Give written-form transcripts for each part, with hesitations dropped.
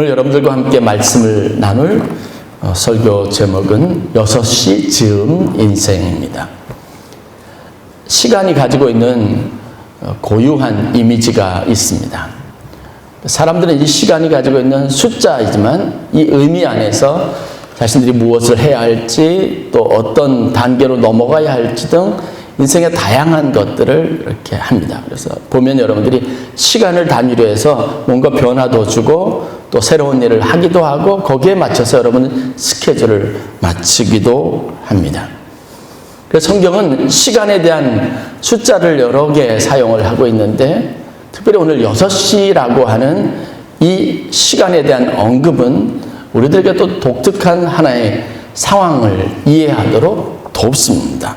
오늘 여러분들과 함께 말씀을 나눌 설교 제목은 6시 즈음 인생입니다. 시간이 가지고 있는 고유한 이미지가 있습니다. 사람들은 이 시간이 가지고 있는 숫자이지만 이 의미 안에서 자신들이 무엇을 해야 할지 또 어떤 단계로 넘어가야 할지 등 인생의 다양한 것들을 이렇게 합니다. 그래서 보면 여러분들이 시간을 단위로 해서 뭔가 변화도 주고 또 새로운 일을 하기도 하고 거기에 맞춰서 여러분은 스케줄을 맞추기도 합니다. 그래서 성경은 시간에 대한 숫자를 여러 개 사용을 하고 있는데 특별히 오늘 6시라고 하는 이 시간에 대한 언급은 우리들에게 또 독특한 하나의 상황을 이해하도록 돕습니다.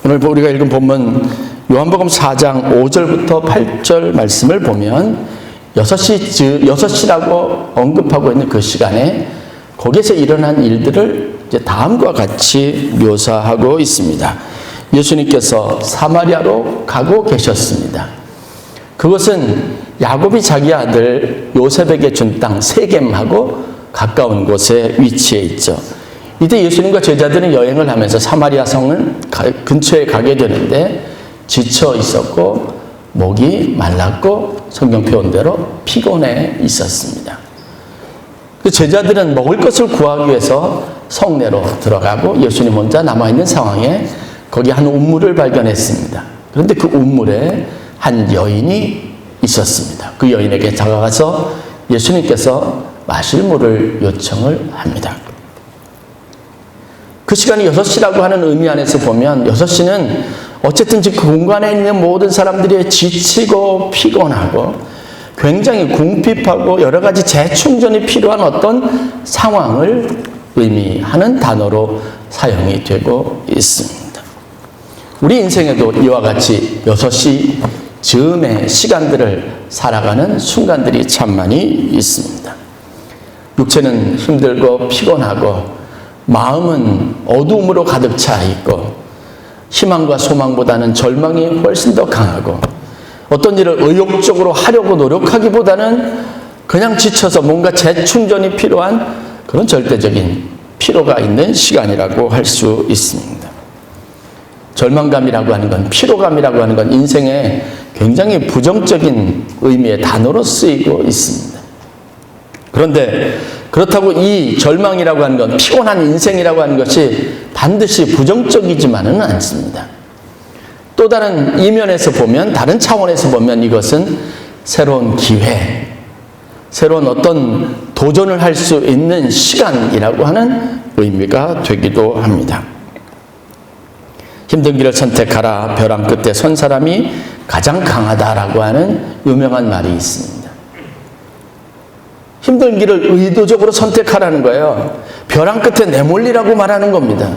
오늘 우리가 읽은 본문 요한복음 4장 5절부터 8절 말씀을 보면 6시라고 언급하고 있는 그 시간에 거기에서 일어난 일들을 이제 다음과 같이 묘사하고 있습니다. 예수님께서 사마리아로 가고 계셨습니다. 그것은 야곱이 자기 아들 요셉에게 준 땅 세겜하고 가까운 곳에 위치해 있죠. 이때 예수님과 제자들은 여행을 하면서 사마리아 성을 근처에 가게 되는데 지쳐 있었고 목이 말랐고 성경 표현대로 피곤해 있었습니다. 그 제자들은 먹을 것을 구하기 위해서 성내로 들어가고 예수님 혼자 남아있는 상황에 거기 한 우물을 발견했습니다. 그런데 그 우물에 한 여인이 있었습니다. 그 여인에게 다가가서 예수님께서 마실 물을 요청을 합니다. 그 시간이 6시라고 하는 의미 안에서 보면 6시는 어쨌든 그 공간에 있는 모든 사람들이 지치고 피곤하고 굉장히 궁핍하고 여러 가지 재충전이 필요한 어떤 상황을 의미하는 단어로 사용이 되고 있습니다. 우리 인생에도 이와 같이 6시 즈음의 시간들을 살아가는 순간들이 참 많이 있습니다. 육체는 힘들고 피곤하고 마음은 어두움으로 가득 차 있고 희망과 소망보다는 절망이 훨씬 더 강하고 어떤 일을 의욕적으로 하려고 노력하기보다는 그냥 지쳐서 뭔가 재충전이 필요한 그런 절대적인 피로가 있는 시간이라고 할 수 있습니다. 절망감이라고 하는 건, 피로감이라고 하는 건 인생의 굉장히 부정적인 의미의 단어로 쓰이고 있습니다. 그런데 그렇다고 이 절망이라고 하는 건, 피곤한 인생이라고 하는 것이 반드시 부정적이지만은 않습니다. 또 다른 이면에서 보면, 다른 차원에서 보면 이것은 새로운 기회, 새로운 어떤 도전을 할 수 있는 시간이라고 하는 의미가 되기도 합니다. 힘든 길을 선택하라, 벼랑 끝에 선 사람이 가장 강하다라고 하는 유명한 말이 있습니다. 힘든 길을 의도적으로 선택하라는 거예요. 벼랑 끝에 내몰리라고 말하는 겁니다.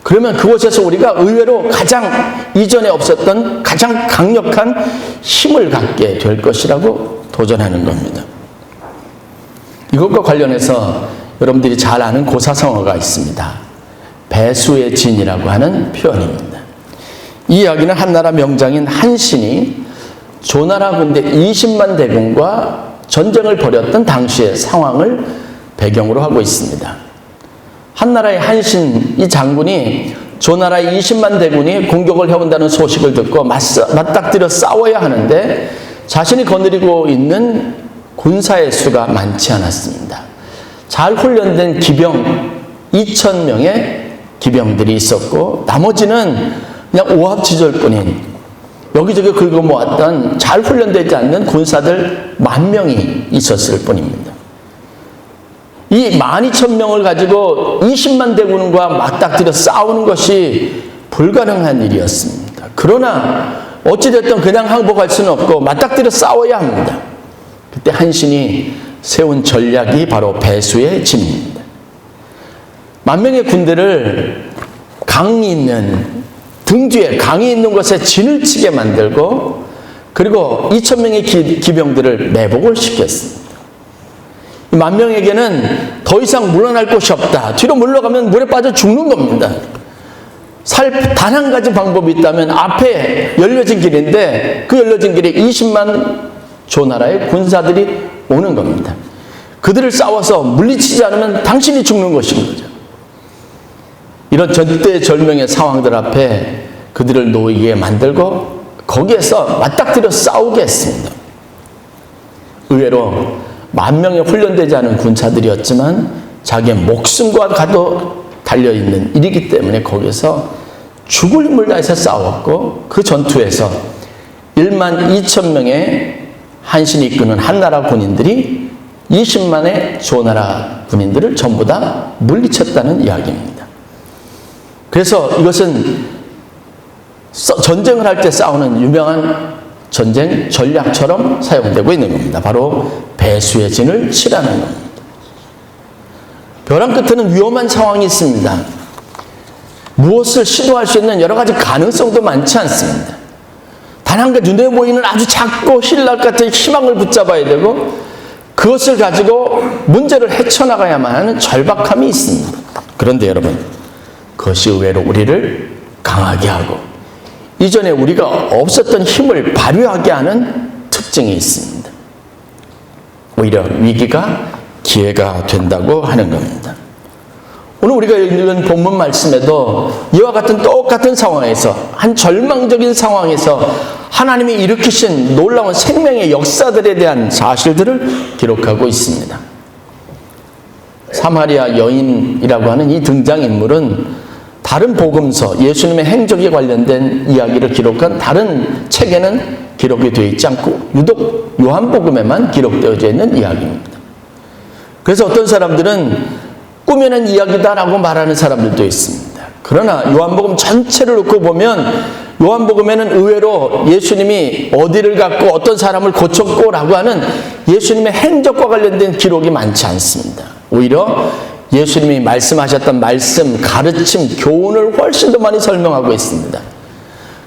그러면 그곳에서 우리가 의외로 가장 이전에 없었던 가장 강력한 힘을 갖게 될 것이라고 도전하는 겁니다. 이것과 관련해서 여러분들이 잘 아는 고사성어가 있습니다. 배수의 진이라고 하는 표현입니다. 이 이야기는 한나라 명장인 한신이 조나라 군대 20만 대군과 전쟁을 벌였던 당시의 상황을 배경으로 하고 있습니다. 한나라의 한신 이 장군이 조나라의 20만 대군이 공격을 해온다는 소식을 듣고 맞닥뜨려 싸워야 하는데 자신이 거느리고 있는 군사의 수가 많지 않았습니다. 잘 훈련된 기병 2,000명의 기병들이 있었고 나머지는 그냥 오합지졸뿐인 여기저기 긁어 모았던 잘 훈련되지 않는 군사들 10,000명이 있었을 뿐입니다. 이 12,000명을 가지고 20만 대군과 맞닥뜨려 싸우는 것이 불가능한 일이었습니다. 그러나 어찌됐든 그냥 항복할 수는 없고 맞닥뜨려 싸워야 합니다. 그때 한신이 세운 전략이 바로 배수의 진입니다. 10,000명의 군대를 강이 있는 등 뒤에 강이 있는 곳에 진을 치게 만들고 그리고 2,000명의 기병들을 매복을 시켰습니다. 이 10,000명에게는 더 이상 물러날 곳이 없다. 뒤로 물러가면 물에 빠져 죽는 겁니다. 단 한 가지 방법이 있다면 앞에 열려진 길인데 그 열려진 길에 20만 조나라의 군사들이 오는 겁니다. 그들을 싸워서 물리치지 않으면 당신이 죽는 것인 거죠. 이런 절대절명의 상황들 앞에 그들을 놓이게 만들고 거기에서 맞닥뜨려 싸우게 했습니다. 의외로 10,000명의 훈련되지 않은 군사들이었지만 자기의 목숨과 가도 달려있는 일이기 때문에 거기서 죽을 힘을 다해서 싸웠고 그 전투에서 12,000명의 한신이 이끄는 한나라 군인들이 20만의 조나라 군인들을 전부 다 물리쳤다는 이야기입니다. 그래서 이것은 전쟁을 할 때 싸우는 유명한 전쟁 전략처럼 사용되고 있는 겁니다. 바로 배수의 진을 치라는 겁니다. 벼랑 끝에는 위험한 상황이 있습니다. 무엇을 시도할 수 있는 여러 가지 가능성도 많지 않습니다. 단 한 가지 눈에 보이는 아주 작고 힐날 같은 희망을 붙잡아야 되고 그것을 가지고 문제를 헤쳐나가야만 하는 절박함이 있습니다. 그런데 여러분, 그것이 의외로 우리를 강하게 하고 이전에 우리가 없었던 힘을 발휘하게 하는 특징이 있습니다. 오히려 위기가 기회가 된다고 하는 겁니다. 오늘 우리가 읽는 본문 말씀에도 이와 같은 똑같은 상황에서 한 절망적인 상황에서 하나님이 일으키신 놀라운 생명의 역사들에 대한 사실들을 기록하고 있습니다. 사마리아 여인이라고 하는 이 등장인물은 다른 복음서, 예수님의 행적에 관련된 이야기를 기록한 다른 책에는 기록이 되어 있지 않고 유독 요한복음에만 기록되어져 있는 이야기입니다. 그래서 어떤 사람들은 꾸며낸 이야기다라고 말하는 사람들도 있습니다. 그러나 요한복음 전체를 놓고 보면 요한복음에는 의외로 예수님이 어디를 갔고 어떤 사람을 고쳤고라고 하는 예수님의 행적과 관련된 기록이 많지 않습니다. 오히려 예수님이 말씀하셨던 말씀, 가르침, 교훈을 훨씬 더 많이 설명하고 있습니다.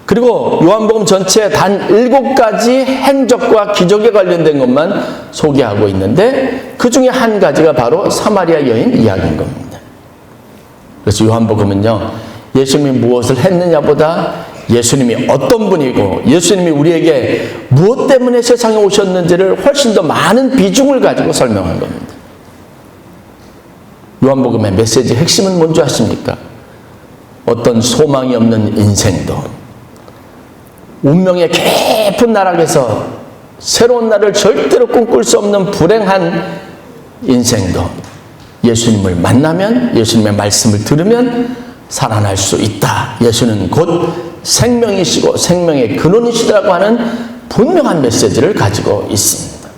그리고 요한복음 전체에 단 7가지 행적과 기적에 관련된 것만 소개하고 있는데 그 중에 한 가지가 바로 사마리아 여인 이야기인 겁니다. 그래서 요한복음은요, 예수님이 무엇을 했느냐보다 예수님이 어떤 분이고 예수님이 우리에게 무엇 때문에 세상에 오셨는지를 훨씬 더 많은 비중을 가지고 설명한 겁니다. 요한복음의 메시지 핵심은 뭔지 아십니까? 어떤 소망이 없는 인생도 운명의 깊은 나락에서 새로운 날을 절대로 꿈꿀 수 없는 불행한 인생도 예수님을 만나면, 예수님의 말씀을 들으면 살아날 수 있다. 예수는 곧 생명이시고 생명의 근원이시라고 하는 분명한 메시지를 가지고 있습니다.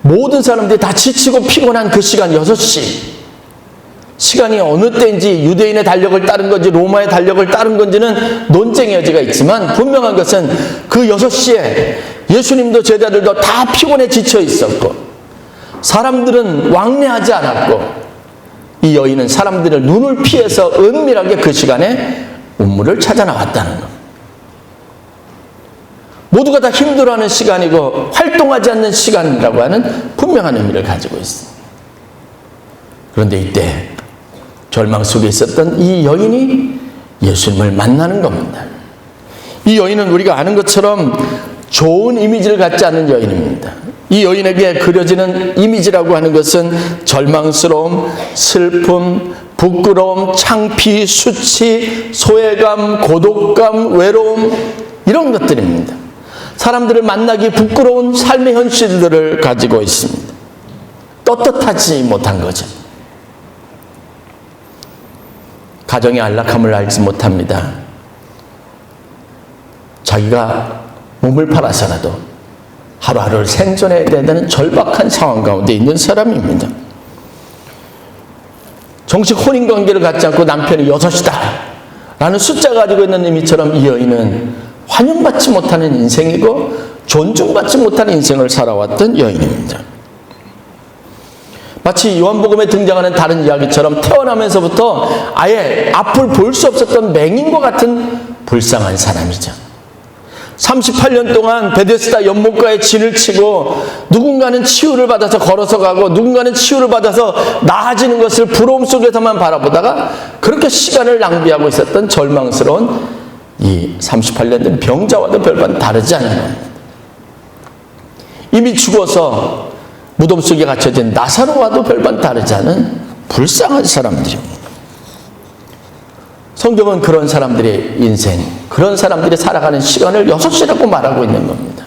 모든 사람들이 다 지치고 피곤한 그 시간 6시, 시간이 어느 때인지 유대인의 달력을 따른 건지 로마의 달력을 따른 건지는 논쟁의 여지가 있지만 분명한 것은 그 6시에 예수님도 제자들도 다 피곤해 지쳐 있었고 사람들은 왕래하지 않았고 이 여인은 사람들의 눈을 피해서 은밀하게 그 시간에 우물을 찾아 나왔다는 것. 모두가 다 힘들어하는 시간이고 활동하지 않는 시간이라고 하는 분명한 의미를 가지고 있습니다. 그런데 이때 절망 속에 있었던 이 여인이 예수님을 만나는 겁니다. 이 여인은 우리가 아는 것처럼 좋은 이미지를 갖지 않는 여인입니다. 이 여인에게 그려지는 이미지라고 하는 것은 절망스러움, 슬픔, 부끄러움, 창피, 수치, 소외감, 고독감, 외로움, 이런 것들입니다. 사람들을 만나기 부끄러운 삶의 현실들을 가지고 있습니다. 떳떳하지 못한 거죠. 가정의 안락함을 알지 못합니다. 자기가 몸을 팔아서라도 하루하루를 생존해야 되는 절박한 상황 가운데 있는 사람입니다. 정식 혼인관계를 갖지 않고 남편이 6이다 라는 숫자 가지고 있는 의미처럼 이 여인은 환영받지 못하는 인생이고 존중받지 못하는 인생을 살아왔던 여인입니다. 마치 요한복음에 등장하는 다른 이야기처럼 태어나면서부터 아예 앞을 볼 수 없었던 맹인과 같은 불쌍한 사람이죠. 38년 동안 베데스다 연못가에 진을 치고 누군가는 치유를 받아서 걸어서 가고 누군가는 치유를 받아서 나아지는 것을 부러움 속에서만 바라보다가 그렇게 시간을 낭비하고 있었던 절망스러운 이 38년 된 병자와도 별반 다르지 않은 겁니다. 이미 죽어서 무덤 속에 갇혀진 나사로와도 별반 다르지 않은 불쌍한 사람들입니다. 성경은 그런 사람들의 인생, 그런 사람들이 살아가는 시간을 6시라고 말하고 있는 겁니다.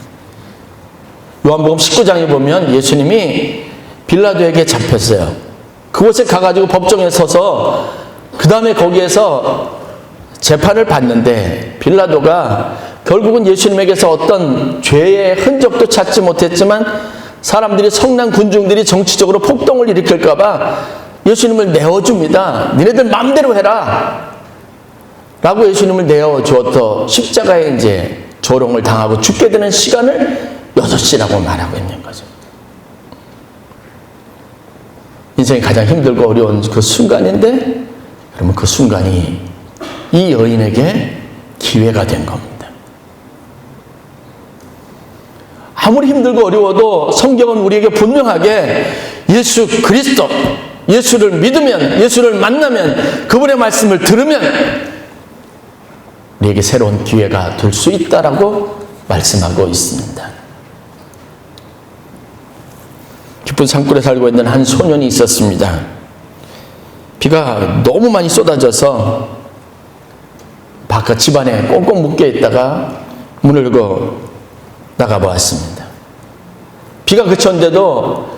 요한복음 19장에 보면 예수님이 빌라도에게 잡혔어요. 그곳에 가가지고 법정에 서서 그 다음에 거기에서 재판을 받는데 빌라도가 결국은 예수님에게서 어떤 죄의 흔적도 찾지 못했지만 사람들이 성난 군중들이 정치적으로 폭동을 일으킬까 봐 예수님을 내어줍니다. 니네들 마음대로 해라 라고 예수님을 내어주어서 십자가에 이제 조롱을 당하고 죽게 되는 시간을 6시라고 말하고 있는 거죠. 인생이 가장 힘들고 어려운 그 순간인데, 그러면 그 순간이 이 여인에게 기회가 된 겁니다. 아무리 힘들고 어려워도 성경은 우리에게 분명하게 예수 그리스도, 예수를 믿으면, 예수를 만나면, 그분의 말씀을 들으면 우리에게 새로운 기회가 될 수 있다라고 말씀하고 있습니다. 깊은 산골에 살고 있는 한 소년이 있었습니다. 비가 너무 많이 쏟아져서 바깥 집안에 꽁꽁 묶여 있다가 문을 열고 나가보았습니다. 비가 그쳤는데도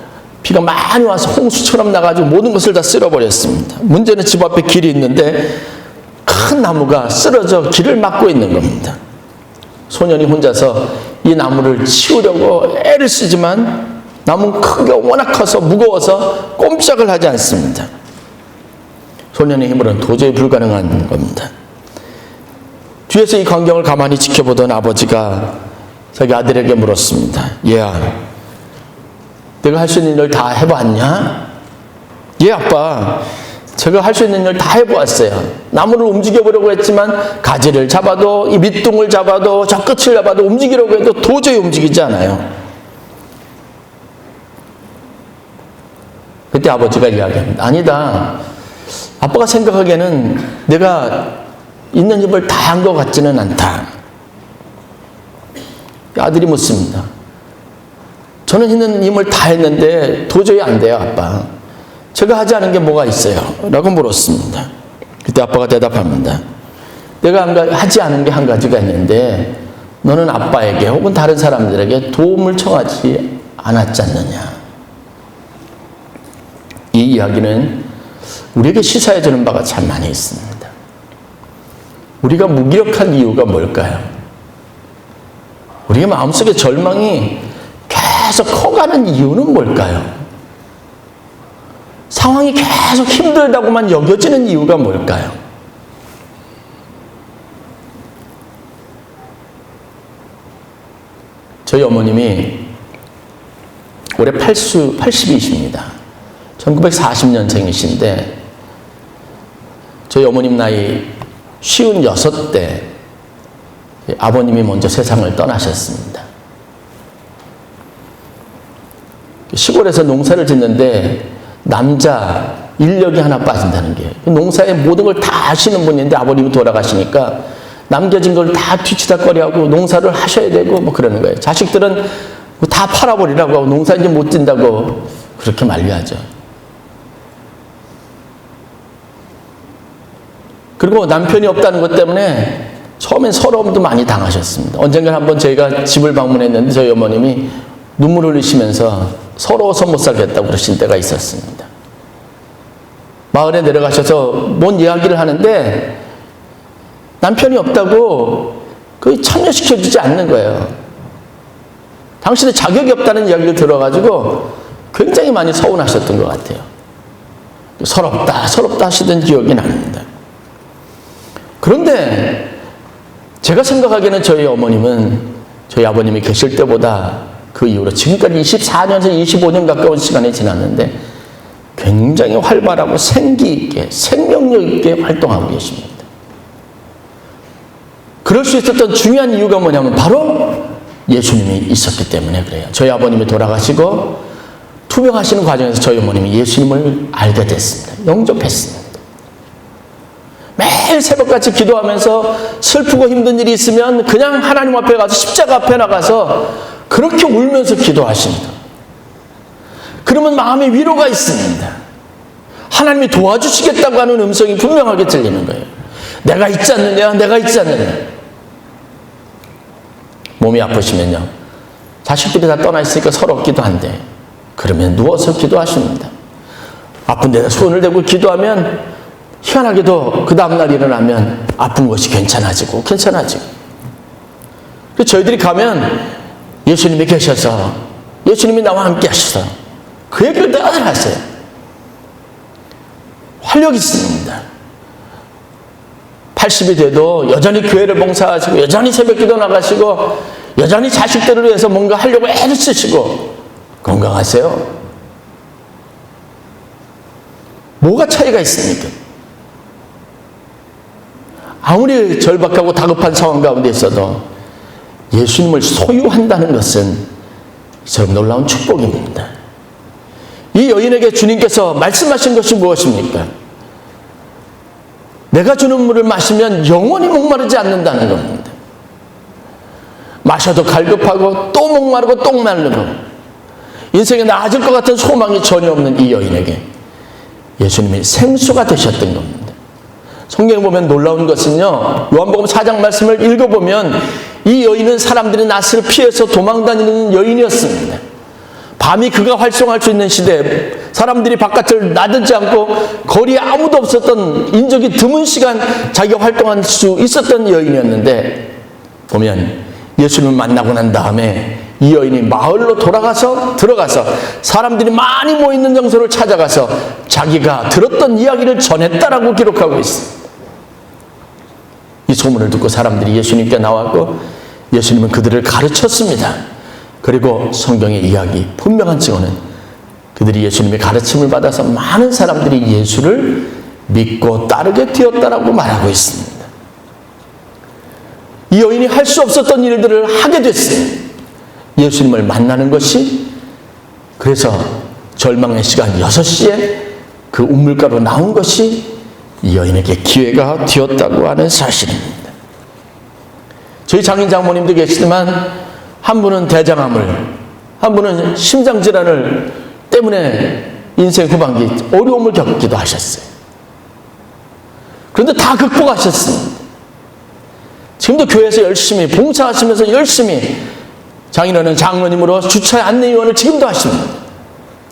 비가 많이 와서 홍수처럼 나가지고 모든 것을 다 쓸어버렸습니다. 문제는 집 앞에 길이 있는데 큰 나무가 쓰러져 길을 막고 있는 겁니다. 소년이 혼자서 이 나무를 치우려고 애를 쓰지만 나무는 크기가 워낙 커서 무거워서 꼼짝을 하지 않습니다. 소년의 힘으로는 도저히 불가능한 겁니다. 뒤에서 이 광경을 가만히 지켜보던 아버지가 자기 아들에게 물었습니다. 얘야, 내가 할 수 있는 일 다 해봤냐? 예, 아빠. 제가 할 수 있는 일 다 해보았어요. 나무를 움직여보려고 했지만 가지를 잡아도 이 밑둥을 잡아도 저 끝을 잡아도 움직이려고 해도 도저히 움직이지 않아요. 그때 아버지가 이야기합니다. 아니다. 아빠가 생각하기에는 내가 있는 힘을 다 한 것 같지는 않다. 아들이 묻습니다. 저는 있는 힘을 다 했는데 도저히 안 돼요, 아빠. 제가 하지 않은 게 뭐가 있어요? 라고 물었습니다. 그때 아빠가 대답합니다. 내가 하지 않은 게 한 가지가 있는데 너는 아빠에게 혹은 다른 사람들에게 도움을 청하지 않았지 않느냐. 이 이야기는 우리에게 시사해주는 바가 참 많이 있습니다. 우리가 무기력한 이유가 뭘까요? 우리의 마음속에 절망이 계속 커가는 이유는 뭘까요? 상황이 계속 힘들다고만 여겨지는 이유가 뭘까요? 저희 어머님이 올해 80이십니다. 1940년생이신데 저희 어머님 나이 56대 아버님이 먼저 세상을 떠나셨습니다. 시골에서 농사를 짓는데 남자 인력이 하나 빠진다는 게 농사의 모든 걸 다 하시는 분인데 아버님이 돌아가시니까 남겨진 걸 다 뒤치다거리하고 농사를 하셔야 되고 뭐 그러는 거예요. 자식들은 다 팔아버리라고 하고 농사 이제 못 짓는다고 그렇게 만류하죠. 그리고 남편이 없다는 것 때문에 처음엔 서러움도 많이 당하셨습니다. 언젠가 한번 저희가 집을 방문했는데 저희 어머님이 눈물을 흘리시면서 서러워서 못 살겠다고 그러신 때가 있었습니다. 마을에 내려가셔서 뭔 이야기를 하는데 남편이 없다고 거의 참여시켜주지 않는 거예요. 당신의 자격이 없다는 이야기를 들어가지고 굉장히 많이 서운하셨던 것 같아요. 서럽다 하시던 기억이 납니다. 그런데 제가 생각하기에는 저희 어머님은 저희 아버님이 계실 때보다 그 이후로 지금까지 24년에서 25년 가까운 시간이 지났는데 굉장히 활발하고 생기 있게 생명력 있게 활동하고 계십니다. 그럴 수 있었던 중요한 이유가 뭐냐면 바로 예수님이 있었기 때문에 그래요. 저희 아버님이 돌아가시고 투병하시는 과정에서 저희 어머님이 예수님을 알게 됐습니다. 영접했습니다. 매일 새벽같이 기도하면서 슬프고 힘든 일이 있으면 그냥 하나님 앞에 가서 십자가 앞에 나가서 그렇게 울면서 기도하십니다. 그러면 마음에 위로가 있습니다. 하나님이 도와주시겠다고 하는 음성이 분명하게 들리는 거예요. 내가 있지 않느냐? 내가 있지 않느냐? 몸이 아프시면요, 자식들이 다 떠나 있으니까 서로 없기도 한데, 그러면 누워서 기도하십니다. 아픈 데다 손을 대고 기도하면 희한하게도 그 다음날 일어나면 아픈 것이 괜찮아지고. 그래서 저희들이 가면 예수님이 계셔서, 예수님이 나와 함께 하셔서 그 얘기를 늘 하세요. 활력이 있습니다. 80이 돼도 여전히 교회를 봉사하시고, 여전히 새벽기도 나가시고, 여전히 자식들을 위해서 뭔가 하려고 애를 쓰시고 건강하세요. 뭐가 차이가 있습니까? 아무리 절박하고 다급한 상황 가운데 있어도 예수님을 소유한다는 것은 참 놀라운 축복입니다. 이 여인에게 주님께서 말씀하신 것이 무엇입니까? 내가 주는 물을 마시면 영원히 목마르지 않는다는 겁니다. 마셔도 갈급하고 또 목마르고 또 마르고 인생에 나아질 것 같은 소망이 전혀 없는 이 여인에게 예수님이 생수가 되셨던 겁니다. 성경에 보면 놀라운 것은요, 요한복음 4장 말씀을 읽어보면 이 여인은 사람들이 낯을 피해서 도망다니는 여인이었습니다. 밤이 그가 활성화할 수 있는 시대에 사람들이 바깥을 나들지 않고 거리에 아무도 없었던 인적이 드문 시간 자기가 활동할 수 있었던 여인이었는데, 보면 예수님을 만나고 난 다음에 이 여인이 마을로 들어가서 사람들이 많이 모이는 장소를 찾아가서 자기가 들었던 이야기를 전했다라고 기록하고 있습니다. 이 소문을 듣고 사람들이 예수님께 나왔고 예수님은 그들을 가르쳤습니다. 그리고 성경의 이야기 분명한 증언은 그들이 예수님의 가르침을 받아서 많은 사람들이 예수를 믿고 따르게 되었다라고 말하고 있습니다. 이 여인이 할 수 없었던 일들을 하게 됐어요. 예수님을 만나는 것이. 그래서 절망의 시간 6시에 그 우물가로 나온 것이 이 여인에게 기회가 되었다고 하는 사실입니다. 저희 장인 장모님도 계시지만 한 분은 대장암을, 한 분은 심장질환을 때문에 인생 후반기 어려움을 겪기도 하셨어요. 그런데 다 극복하셨습니다. 지금도 교회에서 열심히 봉사하시면서 열심히, 장인어른 장로님으로 주차의 안내위원을 지금도 하십니다.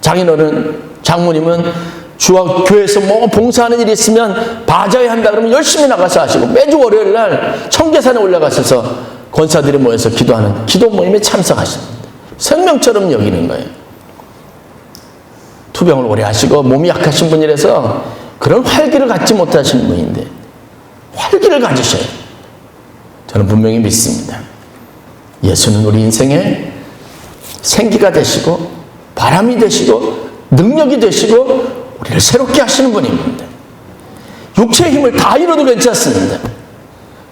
장모님은 주와 교회에서 뭐 봉사하는 일이 있으면 바자회 한다 그러면 열심히 나가서 하시고, 매주 월요일 날 청계산에 올라가셔서 권사들이 모여서 기도하는 기도 모임에 참석하십니다. 생명처럼 여기는 거예요. 투병을 오래 하시고 몸이 약하신 분이라서 그런 활기를 갖지 못하시는 분인데 활기를 가지셔요. 저는 분명히 믿습니다. 예수는 우리 인생에 생기가 되시고 바람이 되시고 능력이 되시고 우리를 새롭게 하시는 분입니다. 육체의 힘을 다 잃어도 괜찮습니다.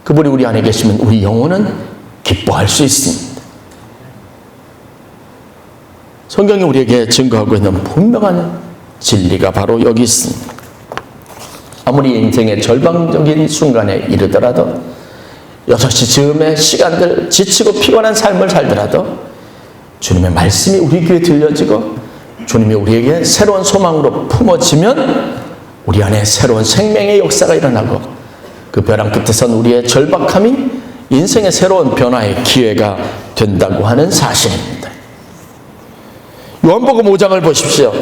그분이 우리 안에 계시면 우리 영혼은 기뻐할 수 있습니다. 성경이 우리에게 증거하고 있는 분명한 진리가 바로 여기 있습니다. 아무리 인생의 절망적인 순간에 이르더라도 6시 즈음의 시간들 지치고 피곤한 삶을 살더라도 주님의 말씀이 우리 귀에 들려지고 주님이 우리에게 새로운 소망으로 품어지면 우리 안에 새로운 생명의 역사가 일어나고 그 벼랑 끝에선 우리의 절박함이 인생의 새로운 변화의 기회가 된다고 하는 사실입니다. 요한복음 5장을 보십시오.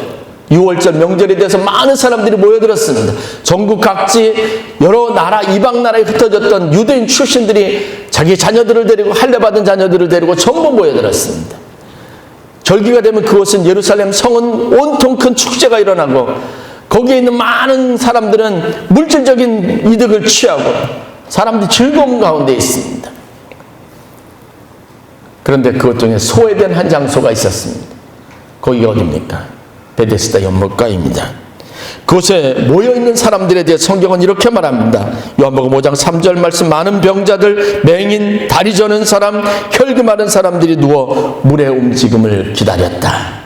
6월절 명절에 대해서 많은 사람들이 모여들었습니다. 전국 각지 여러 나라, 이방 나라에 흩어졌던 유대인 출신들이 자기 자녀들을 데리고, 할례받은 자녀들을 데리고 전부 모여들었습니다. 절기가 되면 그곳은 예루살렘 성은 온통 큰 축제가 일어나고 거기에 있는 많은 사람들은 물질적인 이득을 취하고 사람들이 즐거움 가운데 있습니다. 그런데 그것 중에 소외된 한 장소가 있었습니다. 거기가 어디입니까? 베데스다 연못가입니다. 그곳에 모여있는 사람들에 대해 성경은 이렇게 말합니다. 요한복음 5장 3절 말씀, 많은 병자들, 맹인, 다리 저는 사람, 혈기 마른 사람들이 누워 물의 움직임을 기다렸다.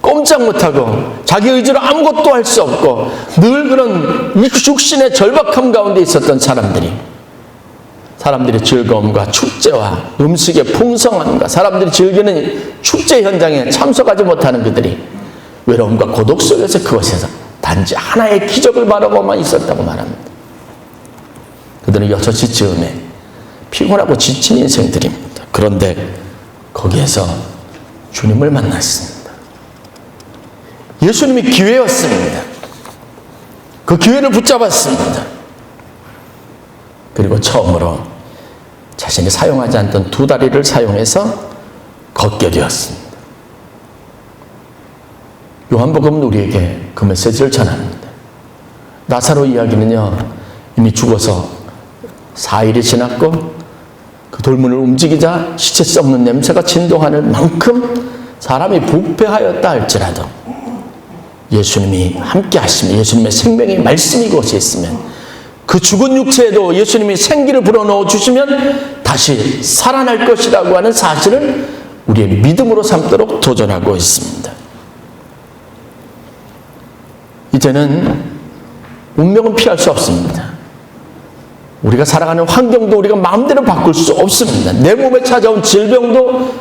꼼짝 못하고 자기 의지로 아무것도 할 수 없고 늘 그런 육신의 절박함 가운데 있었던 사람들이 사람들의 즐거움과 축제와 음식의 풍성함과 사람들이 즐기는 축제 현장에 참석하지 못하는 그들이 외로움과 고독 속에서 그곳에서 단지 하나의 기적을 바라보고만 있었다고 말합니다. 그들은 6시쯤에 피곤하고 지친 인생들입니다. 그런데 거기에서 주님을 만났습니다. 예수님이 기회였습니다. 그 기회를 붙잡았습니다. 그리고 처음으로 자신이 사용하지 않던 2다리를 사용해서 걷게 되었습니다. 요한복음은 우리에게 그 메시지를 전합니다. 나사로 이야기는요, 이미 죽어서 4일이 지났고 그 돌문을 움직이자 시체 썩는 냄새가 진동하는 만큼 사람이 부패하였다 할지라도 예수님이 함께 하시면, 예수님의 생명의 말씀이 그것이 있으면 그 죽은 육체에도 예수님이 생기를 불어넣어 주시면 다시 살아날 것이라고 하는 사실을 우리의 믿음으로 삼도록 도전하고 있습니다. 이제는 운명은 피할 수 없습니다. 우리가 살아가는 환경도 우리가 마음대로 바꿀 수 없습니다. 내 몸에 찾아온 질병도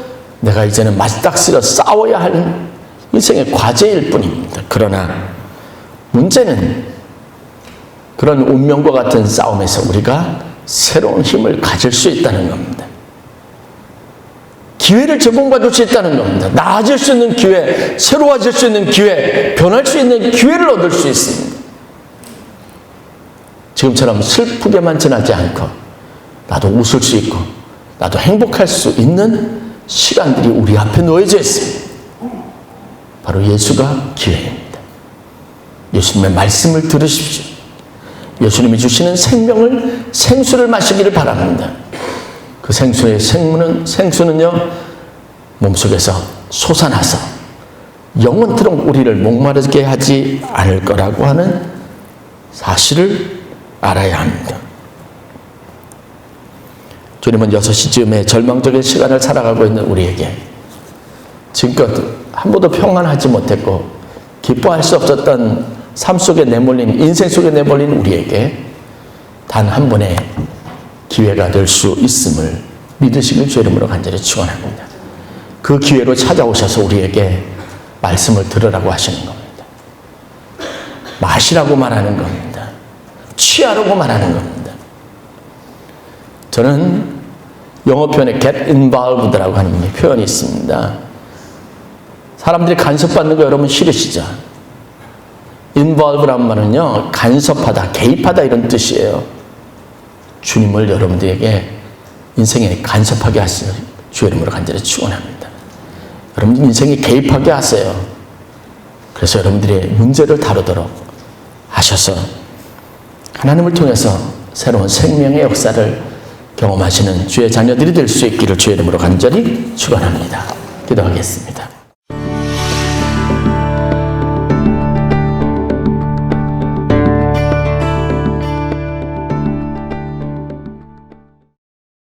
내가 이제는 맞닥뜨려 싸워야 할 인생의 과제일 뿐입니다. 그러나 문제는 그런 운명과 같은 싸움에서 우리가 새로운 힘을 가질 수 있다는 겁니다. 기회를 제공받을 수 있다는 겁니다. 나아질 수 있는 기회, 새로워질 수 있는 기회, 변할 수 있는 기회를 얻을 수 있습니다. 지금처럼 슬프게만 지나지 않고 나도 웃을 수 있고 나도 행복할 수 있는 시간들이 우리 앞에 놓여져 있습니다. 바로 예수가 기회입니다. 예수님의 말씀을 들으십시오. 예수님이 주시는 생수를 마시기를 바랍니다. 그 생수는요, 몸속에서 솟아나서 영원토록 우리를 목마르게 하지 않을 거라고 하는 사실을 알아야 합니다. 주님은 6시쯤에 절망적인 시간을 살아가고 있는 우리에게 지금껏 한 번도 평안하지 못했고 기뻐할 수 없었던 삶 속에 내몰린, 인생 속에 내몰린 우리에게 단 한 번의 기회가 될 수 있음을 믿으시길 주 이름으로 간절히 축원합니다. 그 기회로 찾아오셔서 우리에게 말씀을 들으라고 하시는 겁니다. 마시라고 말하는 겁니다. 취하라고 말하는 겁니다. 저는 영어 표현에 get involved라고 하는 표현이 있습니다. 사람들이 간섭받는 거 여러분 싫으시죠? involve라는 말은요, 간섭하다, 개입하다 이런 뜻이에요. 주님을 여러분들에게 인생에 간섭하게 하시는 주 이름으로 간절히 축원합니다. 여러분 인생에 개입하게 하세요. 그래서 여러분들의 문제를 다루도록 하셔서 하나님을 통해서 새로운 생명의 역사를 경험하시는 주의 자녀들이 될 수 있기를 주의 이름으로 간절히 축원합니다. 기도하겠습니다.